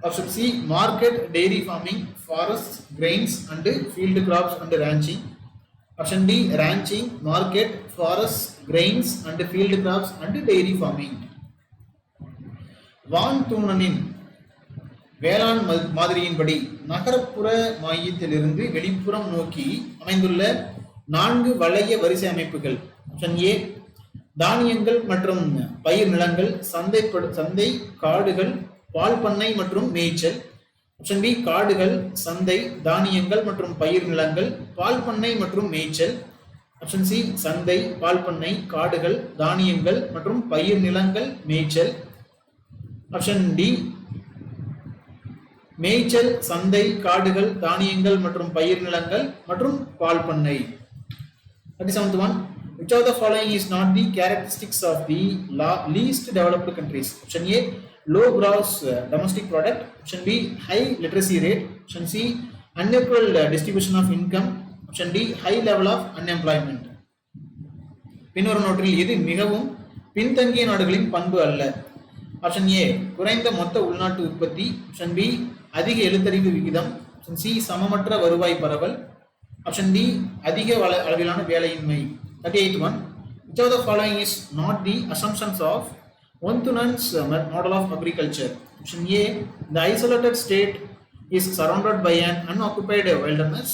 Option C, market, dairy farming, forests, grains and field crops and ranching. Option D, ranching, market, forests, grains and field crops and dairy farming. வான் தூணனின் வேளாண் மாதிரியின்படி நகரப்புற மையத்திலிருந்து வெளிப்புறம் நோக்கி அமைந்துள்ள 4 வளைய வரிசை அமைப்புகள். ஆப்ஷன் ஏ தானியங்கள் மற்றும் பயிர் நிலங்கள், சந்தை, காடுகள், பால் பண்ணை மற்றும் மேய்ச்சல். ஆப்ஷன் பி காடுகள், சந்தை, தானியங்கள் மற்றும் பயிர் நிலங்கள், பால் பண்ணை மற்றும் மேய்ச்சல். ஆப்ஷன் சி சந்தை, பால் பண்ணை, காடுகள், தானியங்கள் மற்றும் பயிர் நிலங்கள், மேய்ச்சல். ஆப்ஷன் டி மேய்ச்சல், சந்தை, காடுகள், தானியங்கள் மற்றும் பயிர் நிலங்கள் மற்றும் பால் பண்ணை. 37th one, which of the following is not the characteristics of the least developed countries? Option A, low gross domestic product. Option B, high literacy rate. Option C, unequal distribution of income. Option D, high level of unemployment. பின்வரும் நோட்டில் எது மிகவும் பின்தங்கிய நாடுகளின் பண்பு அல்ல? ஆப்ஷன் ஏ குறைந்த மொத்த உள்நாட்டு உற்பத்தி. ஆப்ஷன் பி அதிக எழுத்தறிவு விகிதம். ஆப்ஷன் சி சமமற்ற வருவாய் பரவல். ஆப்ஷன் டி அதிக அளவிலான வேலையின்மை. 38th one, which of the following is not the assumptions of Onthunan's model of agriculture? Option A, the isolated state is surrounded by an unoccupied wilderness.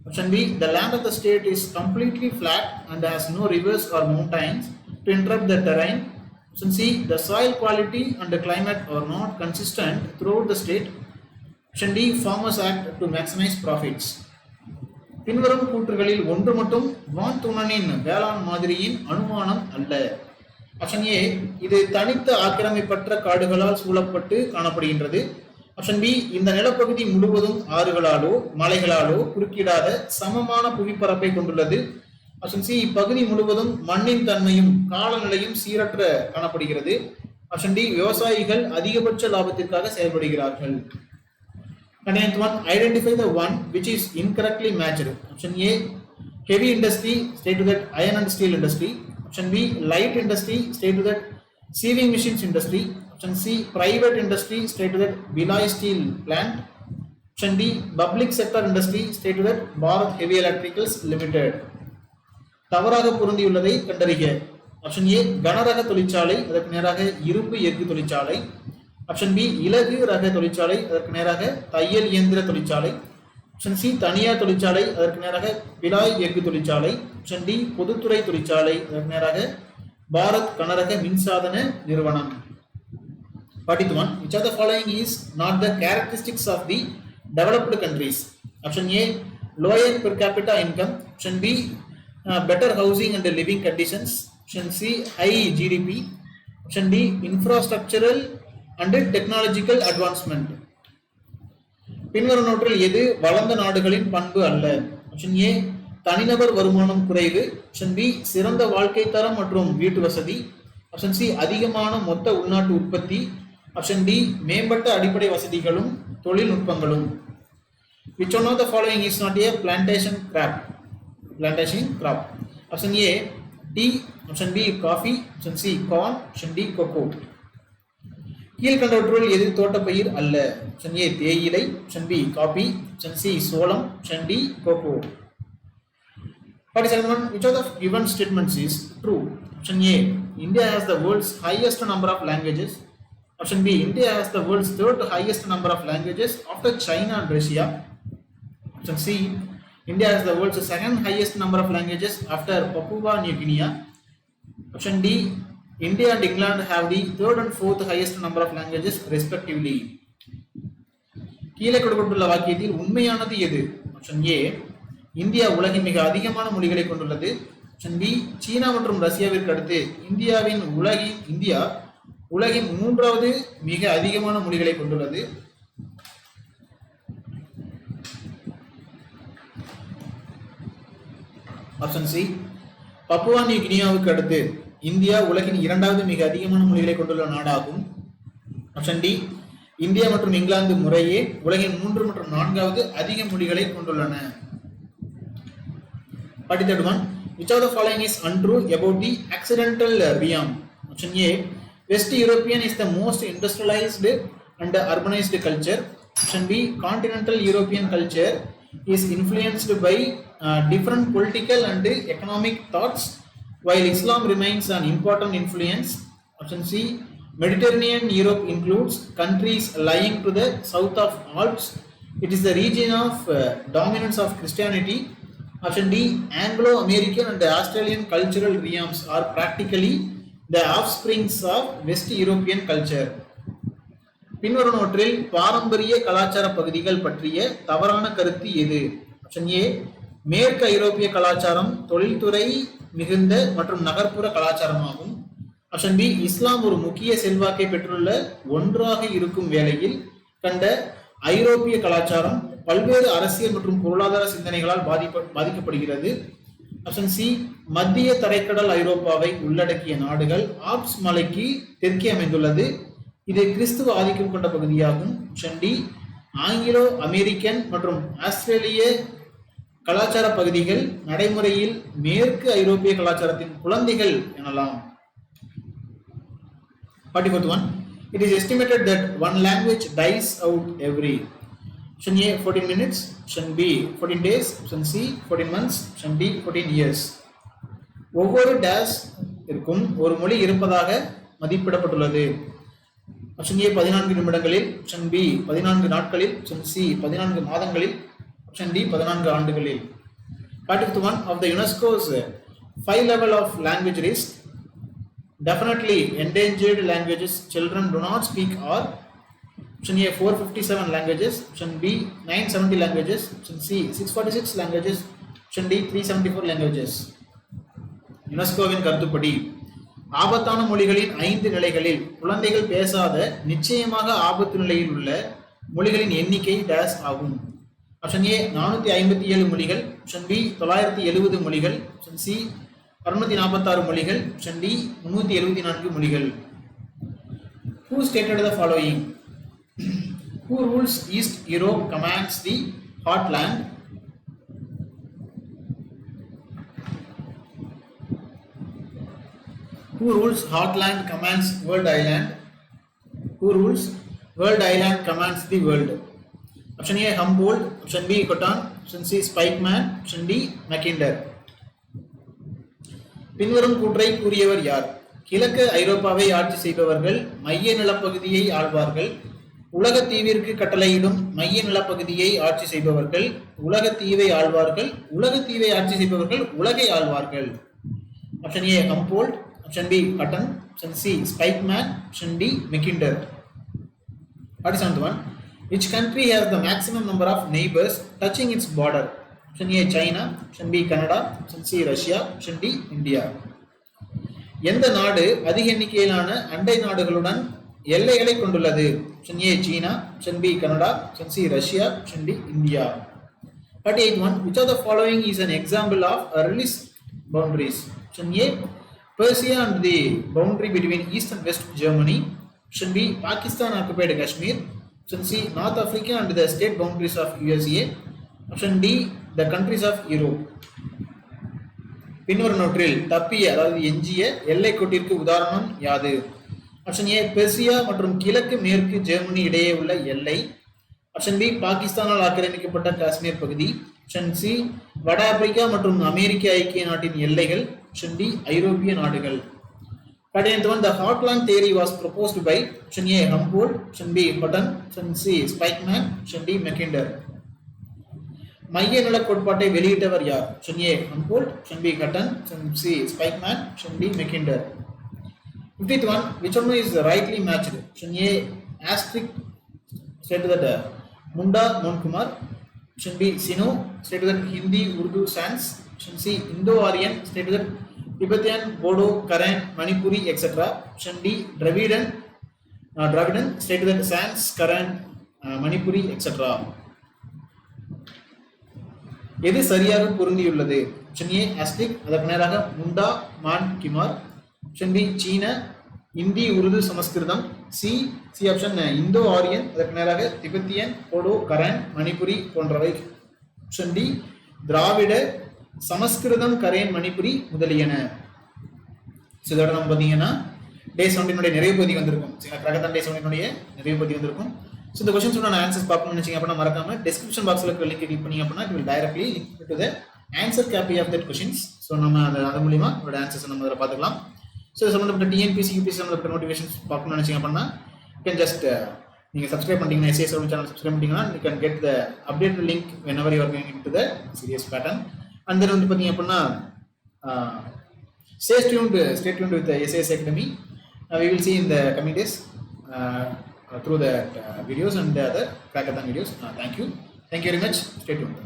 Option B, the land of the state is completely flat and has no rivers or mountains to interrupt the terrain. Option C, the soil quality and the climate are not consistent throughout the state. Option D, farmers act to maximize profits. பின்வரும் கூற்றுகளில் ஒன்று மட்டும் வான் தூணனின் வேளாண் மாதிரியின் அனுமானம் அல்ல. ஆப்ஷன் ஏ இது தனித்த ஆக்கிரமிப்பற்ற காடுகளால் சூழப்பட்டு காணப்படுகின்றது. ஆப்ஷன் பி இந்த நிலப்பகுதி முழுவதும் ஆறுகளாலோ மலைகளாலோ குறுக்கிடாத சமமான புவிப்பரப்பை கொண்டுள்ளது. ஆப்ஷன் சி இப்பகுதி முழுவதும் மண்ணின் தன்மையும் காலநிலையும் சீரற்ற காணப்படுகிறது. ஆப்ஷன் டி விவசாயிகள் அதிகபட்ச லாபத்திற்காக செயல்படுகிறார்கள். 9th one, identify the one which is incorrectly matched. Option A, heavy industry, stay to that iron and steel industry. Option B, light industry, stay to that sieving machines industry. Option C, private industry, stay to that Bhilai steel plant. Option D, public sector industry, stay to that Bharat Heavy Electricals Limited. தவறாக பொருந்தியுள்ளதை கண்டறிக. ஆப்ஷன் ஏ கனரக தொழிற்சாலை, அதற்கு நேராக இரும்பு எஃகு தொழிற்சாலை. ஆப்ஷன் பி இலகு ரக தொழிற்சாலை, அதற்கு நேராக தையல் இயந்திர தொழிற்சாலை. ஆப்ஷன் சி தனியார் தொழிற்சாலை, அதற்கு நேராக பிலாய் எஃகு தொழிற்சாலை. ஆப்ஷன் டி பொதுத்துறை தொழிற்சாலை, அதற்கு நேராக பாரத் கனரக மின்சாதன நிறுவனம். 41, which of the following is not the characteristics of the developed countries? Option A, lower per capita income. Option B, better housing and living conditions. Option C, high GDP. Option D, infrastructural and technological advancement. பின்வரும் நோட்டில் எது வளர்ந்த நாடுகளின் பண்பு அல்ல? ஆப்ஷன் ஏ தனிநபர் வருமானம் குறைவு. ஆப்ஷன் பி சிறந்த வாழ்க்கை தரம் மற்றும் வீட்டு வசதி. ஆப்ஷன் சி அதிகமான மொத்த உள்நாட்டு உற்பத்தி. ஆப்ஷன் டி மேம்பட்ட அடிப்படை வசதிகளும் தொழில்நுட்பங்களும். Which one of the following is not a plantation crop? Option A tea. Option B coffee. Option C corn. Option D cocoa. கீழ்கண்டவற்றுள் எது தோட்டப்பயிர் அல்ல? ஆப்ஷன் ஏ தேயிலை. Option B coffee. Option C சோளம். Option D cocoa. 47, which of the given statements is true? Option A, India has the world's highest number of languages. Option B, India has the world's third highest number of languages after China and Russia. Option C, India has the world's second highest number of languages after Papua New Guinea. Option D, India and England have the third and fourth highest number of languages respectively. கீழே கொடுக்கப்பட்டுள்ள வாக்கியத்தில் உண்மையானது எது? ஆப்ஷன் ஏ இந்தியா உலகின் மிக அதிகமான மொழிகளை கொண்டுள்ளது. ஆப்ஷன் பி சீனா மற்றும் ரஷ்யாவிற்கு அடுத்து இந்தியா உலகின் 3வது மிக அதிகமான மொழிகளை கொண்டுள்ளது. ஆப்ஷன் சி பப்புவா நியூ கினியாவுக்கு அடுத்து இந்தியா உலகின் 2வது மிக அதிகமான மொழிகளை கொண்டுள்ள நாடாகும். ஆப்ஷன் டி இந்தியா மற்றும் இங்கிலாந்து முறையே உலகின் 3 மற்றும் 4வது அதிக மொழிகளை கொண்டுள்ளன. 43, which of the following is untrue about the accidental realm? Option A, West European is the most industrialized and urbanized culture. Option B, continental European culture is influenced by different political and economic thoughts, while Islam remains an important influence. Option C, Mediterranean Europe includes countries lying to the south of Alps. It is the region of dominance of Christianity. Option D, Anglo-American and the Australian cultural realms are practically the offsprings of West European culture. பின்வருவனவற்றில் பாரம்பரிய கலாச்சார பகுதிகள் பற்றிய தவறான கருத்து எது? ஆப்ஷன் ஏ, மேற்கு ஐரோப்பிய கலாச்சாரம் தொழில்துறை மிகுந்த மற்றும் நகர்ப்புற கலாச்சாரமாகும். ஆப்ஷன் பி, இஸ்லாம் ஒரு முக்கிய செல்வாக்கை பெற்றுள்ள ஒன்றாக இருக்கும் வேளையில் கண்ட ஐரோப்பிய கலாச்சாரம் பல்வேறு அரசியல் மற்றும் பொருளாதார சிந்தனைகளால் பாதிக்கப்படுகிறது. ஆப்ஷன் சி, மத்திய தரைக்கடல் ஐரோப்பாவை உள்ளடக்கிய நாடுகள் ஆப்ஸ் மலைக்கு தெற்கே அமைந்துள்ளது, இது கிறிஸ்துவ ஆதிக்கம் கொண்ட பகுதியாகும். ஆப்ஷன் டி, ஆங்கிலோ அமெரிக்கன் மற்றும் ஆஸ்திரேலிய கலாச்சார பகுதிகள் நடைமுறையில் மேற்கு ஐரோப்பிய கலாச்சாரத்தின் குழந்தைகள் எனலாம். 44th one, it is estimated that one language dies out every. Option A, 14 minutes. Option B, 14 days. Option C, 14 months. Option D, 14 years. ஒவ்வொரு டேஷ் இருக்கும் ஒரு மொழி இருப்பதாக மதிப்பிடப்பட்டுள்ளது. ஆப்ஷன் ஏ 14 நிமிடங்களில், ஆப்ஷன் பி 14 நாட்களில், ஆப்ஷன் சி 14 மாதங்களில், ஆப்ஷன் டி 14 ஆண்டுகளில். 45th one, of the UNESCO's 5 level of language risk, definitely endangered languages children do not speak are option A 457 languages, option B 970 languages, option C 646 languages, option D 374 languages. யுனெஸ்கோவின் கருத்துப்படி ஆபத்தான மொழிகளின் 5 நிலைகளில் குழந்தைகள் பேசாத நிச்சயமாக ஆபத்து நிலையில் உள்ள மொழிகளின் எண்ணிக்கை டேஸ் ஆகும். ஆப்ஷன் ஏ 457 மொழிகள், ஆப்ஷன் பி 970 மொழிகள், ஆப்ஷன் சி 646 மொழிகள், ஆப்ஷன் டி 374 மொழிகள். Who stated the following? Who rules East Europe commands the heartland? Who rules heartland commands world island? Who rules world island commands the world? Option A Humboldt, option B Cotton, option C Spikeman, option D Mackinder. பின்வரும் கூற்றை கூறியவர் யார்? கிழக்கு ஐரோப்பாவை ஆட்சி செய்பவர்கள் மைய நிலப்பகுதியை ஆள்வார்கள். உலக தீவிற்கு கட்டளையிடும் மைய நிலப்பகுதியை ஆட்சி செய்பவர்கள் உலக தீவை ஆள்வார்கள். உலக தீவை ஆட்சி செய்பவர்கள் உலகை ஆள்வார்கள். Option A Humboldt, option B கட்டன், option C Spykman, option D Mackinder. 47th one, which country has the maximum number of neighbors touching its border? Option A China, option B Canada, option C Russia, option D India. எந்த நாடு அதிக எண்ணிக்கையிலான அண்டை நாடுகளுடன் எல்லைகளை கொண்டுள்ளது? Option A China, option B Canada, option C Russia, option D India. 48th one, which of the following is an example of a release boundaries? Option A Persia and the boundary between East and West Germany. Option B Pakistan occupied Kashmir. Option C North Africa and the state boundaries of USA. Option D the countries of Europe. பின்வருவனவற்றில் தப்பிய அதாவது எஞ்சிய எல்லை கோட்டிற்கு உதாரணம் யாது? ஆப்ஷன் ஏ பெர்சியா மற்றும் கிழக்கு மேற்கு ஜெர்மனி இடையே உள்ள எல்லை. ஆப்ஷன் பி பாகிஸ்தானால் ஆக்கிரமிக்கப்பட்ட காஷ்மீர் பகுதி. ஆப்ஷன் சி வட ஆப்பிரிக்கா மற்றும் அமெரிக்க ஐக்கிய நாட்டின் எல்லைகள். ஆப்ஷன் டி ஐரோப்பிய நாடுகள். 49th one, the heartland theory was proposed by option A Humboldt, option B Cotton, option C Spikeman, option D Mackinder. மைய நில கோட்பாட்டை வெளியிட்டவர் யார்? Option A Humboldt, option B கட்டன், option C Spykman, option D Mackinder. 50th one, which one is rightly matched? Option A asterisk stated that Munda Monkumar, option B Sino stated that Hindi Urdu sans, option C Indo-Aryan stated that Tibetan, Bodo, Karen, Manipuri, etc. Option D Dravidian stated that sans, Karen, Manipuri, etc. எது சரியாக பொருந்தியுள்ளது? ஆப்ஷன் ஏ ஆஸ்டிக் அதற்கு நேராக முண்டா மான் கிமார், ஆப்ஷன் பி சீன இந்தி உருது சமஸ்கிருதம், சி ஆப்ஷன் இந்தோ ஆரியன் அதற்கு நேராக திபெத்தியன் போடோ கரன் மணிப்புரி போன்றவை, ஆப்ஷன் டி திராவிட சமஸ்கிருதம் கரேன் மணிப்புரி முதலியன. இதோட நம்ம பார்த்தீங்கன்னா டே 17 நிறைவு பகுதி வந்திருக்கும். கரெக்டாக டே 17 நிறைவு பகுதி வந்திருக்கும். ஸோ இந்த கொஸ்டின்ஸ் நான் ஆன்சர்ஸ் பார்க்கணும்னு நினைச்சீங்க அப்படின்னா மறக்காம டிஸ்கிரிப்ஷன் பாக்ஸில் இருக்கிற லிங்க் கிளிக் பண்ணீங்க அப்படின்னா it will directly link to the answer copy of that questions. So நம்ம அது மூலியமா உங்களோட ஆன்சர்ஸ் நம்ம அதில் பார்த்துக்கலாம். ஸோ சம்மந்தப்பட்ட டிஎன்பிசி யூபிசி சம்மந்தப்பட்ட நோட்டிஃபிகேஷன்ஸ் பார்க்கணும்னு நினச்சிங்க அப்படின்னா கேன் ஜஸ்ட் நீங்கள் சப்ஸ்கிரைப் பண்ணிட்டீங்கன்னா எஸ்ஏஎஸ் சேனல் சப்ஸ்கிரைப் பண்ணிட்டீங்கன்னா you can get the update link whenever you are going into the serious pattern. And then வந்து பார்த்தீங்க அப்படின்னா stay tuned with the SAS Academy. We will see in the coming days through the videos and the other Crack-a-thon videos. Thank you very much. Stay tuned.